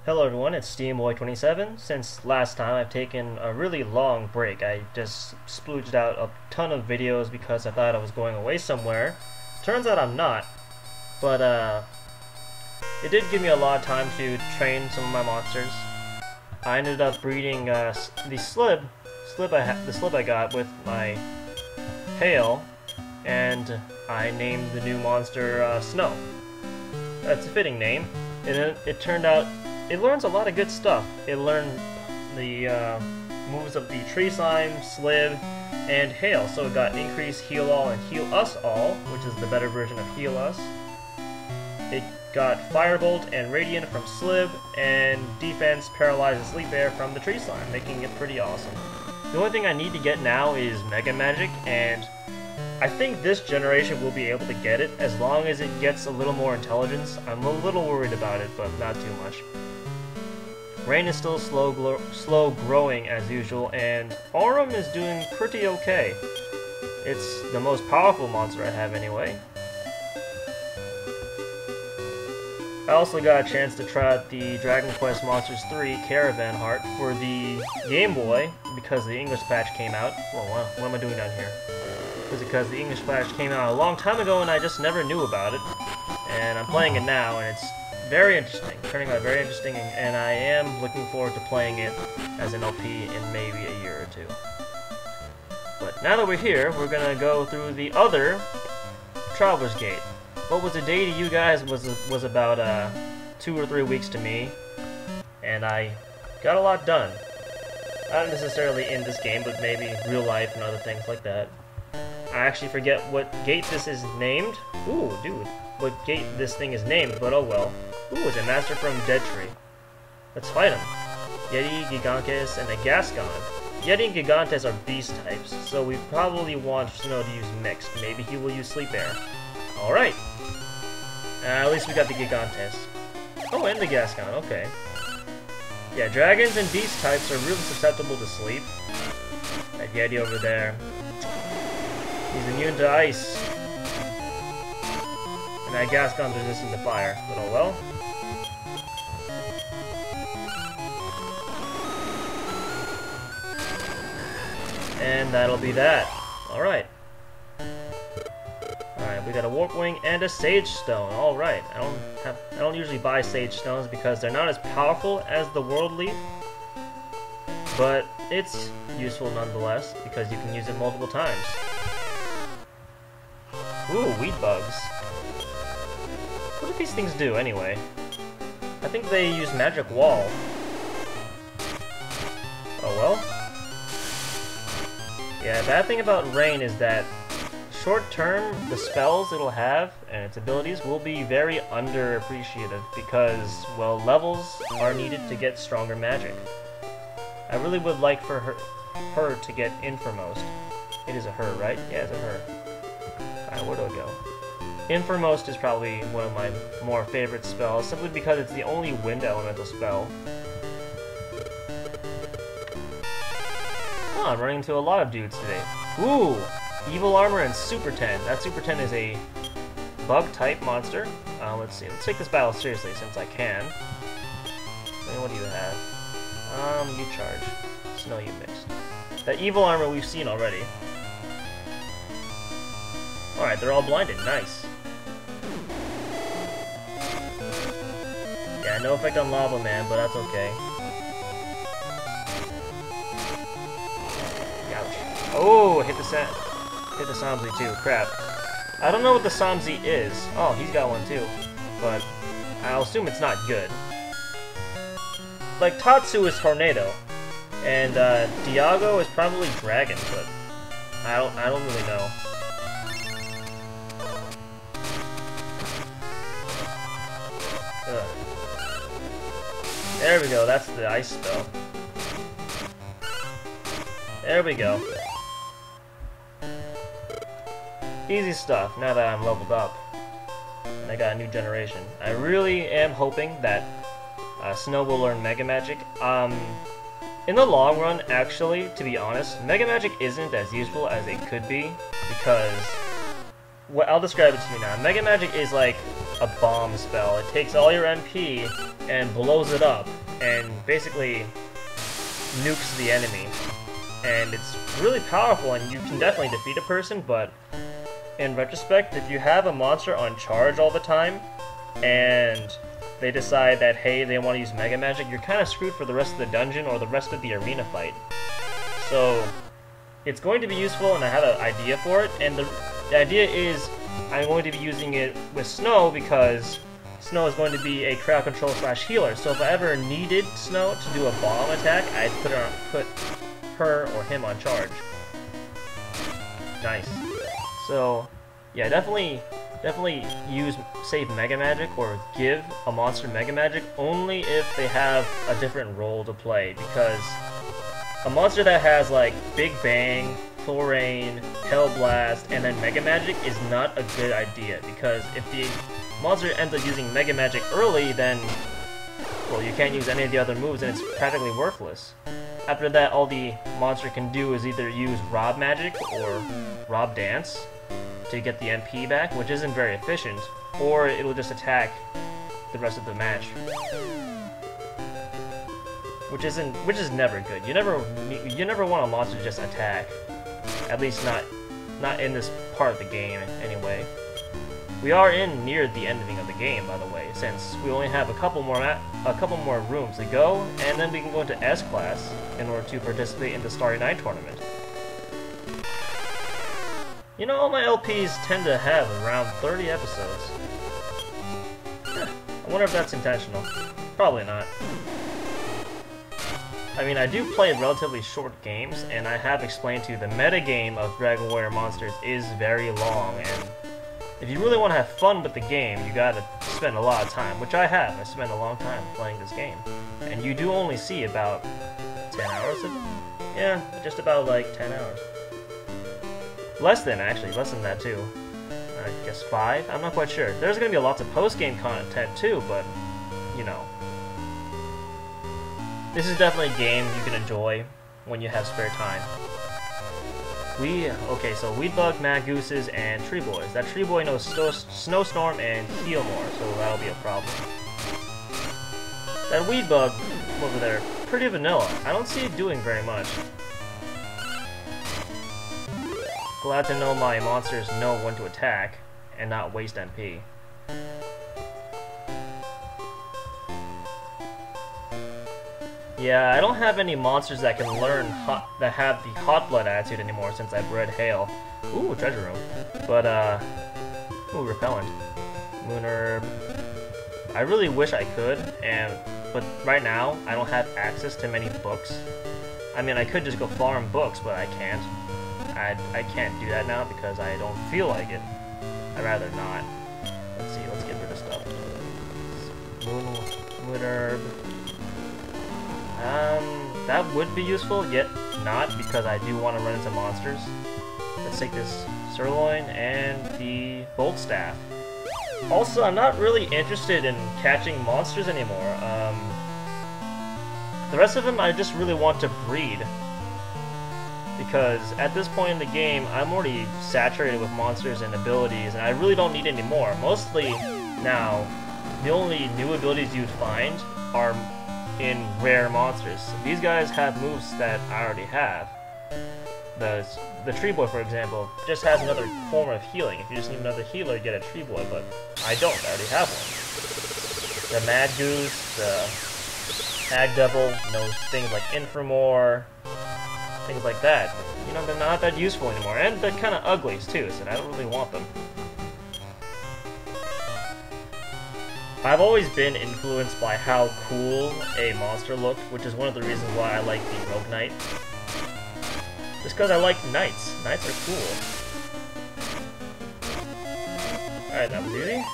Hello everyone, it's SteamBoy27. Since last time I've taken a really long break. I just splooged out a ton of videos because I thought I was going away somewhere. Turns out I'm not, but it did give me a lot of time to train some of my monsters. I ended up breeding the slib I got with my hail, and I named the new monster Snow. That's a fitting name. And it turned out it learns a lot of good stuff. It learned the moves of the Tree Slime, Slib, and Hail. So it got increased Heal All and Heal Us All, which is the better version of Heal Us. It got Firebolt and Radiant from Slib, and Defense, Paralyze, and Sleep Air from the Tree Slime, making it pretty awesome. The only thing I need to get now is Mega Magic, and I think this generation will be able to get it as long as it gets a little more intelligence. I'm a little worried about it, but not too much. Rain is still slow growing as usual, and Aurum is doing pretty okay. It's the most powerful monster I have anyway. I also got a chance to try out the Dragon Quest Monsters 3 Caravan Heart for the Game Boy because the English patch came out. Well, what am I doing down here? Because the English patch came out a long time ago and I just never knew about it. And I'm playing it now, and it's very interesting, turning out very interesting, and I am looking forward to playing it as an LP in maybe a year or two. But now that we're here, we're gonna go through the other Traveler's Gate. What was a day to you guys was about 2 or 3 weeks to me, and I got a lot done. Not necessarily in this game, but maybe real life and other things like that. I actually forget what gate this is named. Ooh, dude, what gate this thing is named, but oh well. Ooh, it's a master from Dead Tree. Let's fight him. Yeti, Gigantes, and a Gascon. Yeti and Gigantes are beast types, so we probably want Snow to use mixed. Maybe he will use Sleep Air. Alright. At least we got the Gigantes. Oh, and the Gascon, okay. Yeah, dragons and beast types are really susceptible to sleep. That Yeti over there. He's immune to ice. And that Gascon's resistant to fire, but oh well. And that'll be that. Alright. Alright, we got a Warp Wing and a Sage Stone. Alright. I don't usually buy Sage Stones because they're not as powerful as the World Leaf. But it's useful nonetheless because you can use it multiple times. Ooh, Weed Bugs. What do these things do anyway? I think they use Magic Wall. Oh well. Yeah, bad thing about Rain is that short term, the spells it'll have and its abilities will be very underappreciated because, well, levels are needed to get stronger magic. I really would like for her to get Infirmost. It is a her, right? Yeah, it's a her. Alright, where do I go? Infirmost is probably one of my more favorite spells, simply because it's the only wind elemental spell. Oh, I'm running into a lot of dudes today. Ooh! Evil Armor and Super 10. That Super 10 is a bug-type monster. Let's see. Let's take this battle seriously since I can. And what do you have? You charge. Snow, you mixed. That Evil Armor we've seen already. Alright, they're all blinded. Nice. Yeah, no effect on Lava Man, but that's okay. Ouch. Oh, hit the Samzi too. Crap. I don't know what the Samzi is. Oh, he's got one too. But I'll assume it's not good. Like, Tatsu is Tornado. And Diago is probably Dragon, but I don't really know. Ugh. There we go, that's the ice spell. There we go. Easy stuff, now that I'm leveled up. And I got a new generation. I really am hoping that Snow will learn Mega Magic. In the long run, actually, to be honest, Mega Magic isn't as useful as it could be, because... Well, I'll describe it to you now. Mega Magic is like a bomb spell. It takes all your MP and blows it up, and basically nukes the enemy. And it's really powerful, and you can definitely defeat a person, but in retrospect, if you have a monster on charge all the time, and they decide that, hey, they want to use Mega Magic, you're kind of screwed for the rest of the dungeon or the rest of the arena fight. So, it's going to be useful, and I have an idea for it, and the idea is I'm going to be using it with Snow because Snow is going to be a crowd control / healer, so if I ever needed Snow to do a bomb attack, I'd put her or him on charge. Nice. So, yeah, definitely save Mega Magic or give a monster Mega Magic only if they have a different role to play, because a monster that has like Big Bang, Full Rain, Hell Blast, and then Mega Magic is not a good idea, because if the monster ends up using Mega Magic early, then, well, you can't use any of the other moves and it's practically worthless. After that, all the monster can do is either use Rob Magic or Rob Dance to get the MP back, which isn't very efficient, or it'll just attack the rest of the match, which is never good. You never want a monster to just attack, at least not in this part of the game anyway. We are near the ending of the game, by the way, since we only have a couple more rooms to go, and then we can go into S-Class in order to participate in the Starry Night tournament. You know, all my LPs tend to have around 30 episodes. I wonder if that's intentional. Probably not. I mean, I do play relatively short games, and I have explained to you the metagame of Dragon Warrior Monsters is very long, and if you really want to have fun with the game, you gotta spend a lot of time, which I have. I spent a long time playing this game. And you do only see about 10 hours of it? Yeah, just about like 10 hours. Less than that too. I guess 5? I'm not quite sure. There's gonna be lots of post-game content too, but, you know. This is definitely a game you can enjoy when you have spare time. Okay, so Weedbug, Mad Gooses, and Tree Boys. That Tree Boy knows Snowstorm and Healmore, so that'll be a problem. That Weedbug over there, pretty vanilla. I don't see it doing very much. Glad to know my monsters know when to attack and not waste MP. Yeah, I don't have any monsters that can learn that have the Hot Blood attitude anymore since I bred Hail. Ooh, treasure room. But, ooh, Repellent. Moonherb. I really wish I could, but right now, I don't have access to many books. I mean, I could just go farm books, but I can't. I can't do that now because I don't feel like it. I'd rather not. Let's see, let's get rid of stuff. Moonherb. That would be useful, yet not, because I do want to run into monsters. Let's take this Sirloin and the Bolt Staff. Also, I'm not really interested in catching monsters anymore. The rest of them, I just really want to breed. Because at this point in the game, I'm already saturated with monsters and abilities, and I really don't need any more. Mostly, now, the only new abilities you'd find are in rare monsters. These guys have moves that I already have. The Tree Boy, for example, just has another form of healing. If you just need another healer, you get a Tree Boy, but I don't. I already have one. The Mad Goose, the Ag Devil knows things like Inframore, things like that. You know, they're not that useful anymore, and they're kind of uglies too, so I don't really want them. I've always been influenced by how cool a monster looked, which is one of the reasons why I like the Rogue Knight. Just because I like knights. Knights are cool. Alright, that was easy.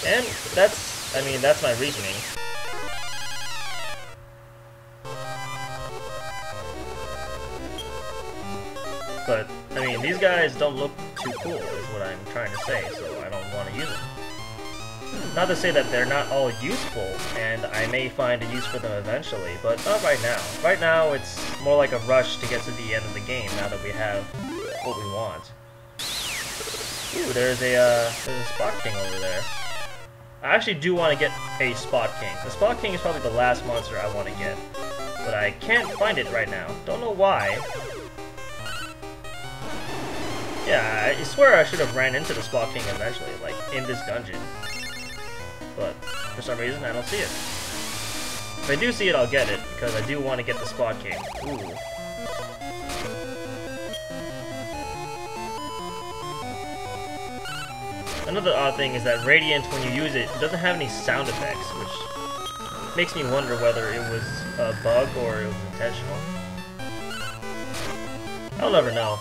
And that's my reasoning. But, I mean, these guys don't look too cool, is what I'm trying to say, so I don't want to use them. Not to say that they're not all useful, and I may find a use for them eventually, but not right now. Right now, it's more like a rush to get to the end of the game now that we have what we want. Ooh, there's a Spot King over there. I actually do want to get a Spot King. The Spot King is probably the last monster I want to get. But I can't find it right now. Don't know why. Yeah, I swear I should have ran into the Spot King eventually, like, in this dungeon. But, for some reason, I don't see it. If I do see it, I'll get it, because I do want to get the Spot King. Ooh. Another odd thing is that Radiant, when you use it, doesn't have any sound effects, which makes me wonder whether it was a bug or it was intentional. I'll never know.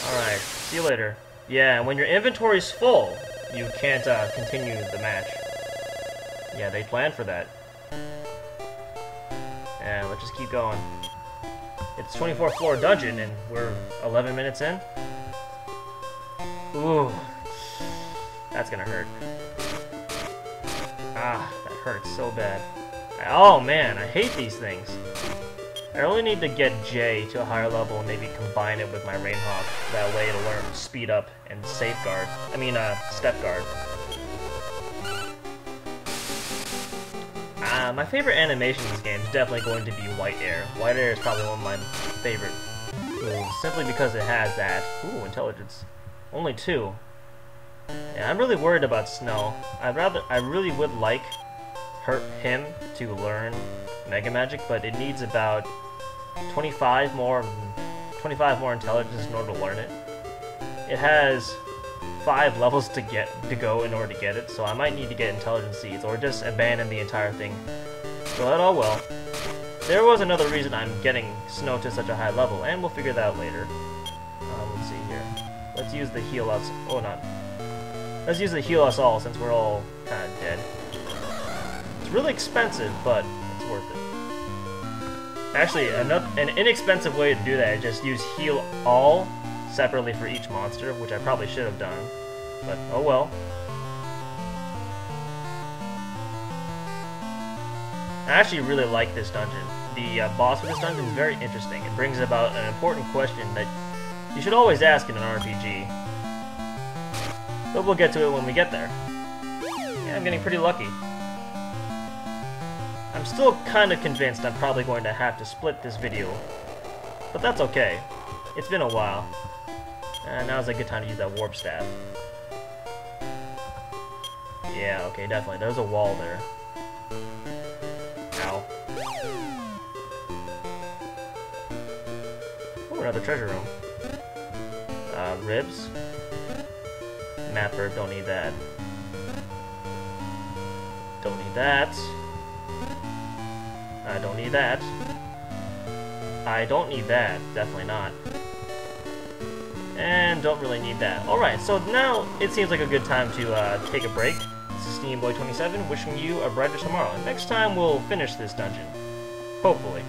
Alright, see you later. Yeah, when your inventory's full, you can't continue the match. Yeah, they planned for that. And let's just keep going. It's 24th floor dungeon, and we're 11 minutes in. Ooh, that's gonna hurt. Ah, that hurts so bad. Oh man, I hate these things. I only need to get Jay to a higher level and maybe combine it with my Rainhawk. That way it'll learn Speed Up and Safeguard. I mean, Step Guard. My favorite animation in this game is definitely going to be White Air. White Air is probably one of my favorite moves, simply because it has that. Ooh, intelligence. Only 2. Yeah, I'm really worried about Snow. I really would like him to learn Mega Magic, but it needs about 25 more intelligence in order to learn it. It has 5 levels to go in order to get it, so I might need to get Intelligence Seeds or just abandon the entire thing. But oh well. There was another reason I'm getting Snow to such a high level, and we'll figure that out later. Let's see here. Let's use the heal us. Oh, not. Let's use the heal us all since we're all kind of dead. It's really expensive, but it's worth it. Actually, an inexpensive way to do that is just use heal all separately for each monster, which I probably should have done. But oh well. I actually really like this dungeon. The boss for this dungeon is very interesting. It brings about an important question that you should always ask in an RPG. But we'll get to it when we get there. Yeah, I'm getting pretty lucky. I'm still kind of convinced I'm probably going to have to split this video. But that's okay. It's been a while. And now's a good time to use that Warp Staff. Yeah, okay, definitely. There's a wall there. Ow. Oh, another treasure room. Ribs. Mapper, don't need that. Don't need that. I don't need that. I don't need that. Definitely not. And don't really need that. Alright, so now it seems like a good time to take a break. This is Steamboy27 wishing you a brighter tomorrow. Next time we'll finish this dungeon. Hopefully.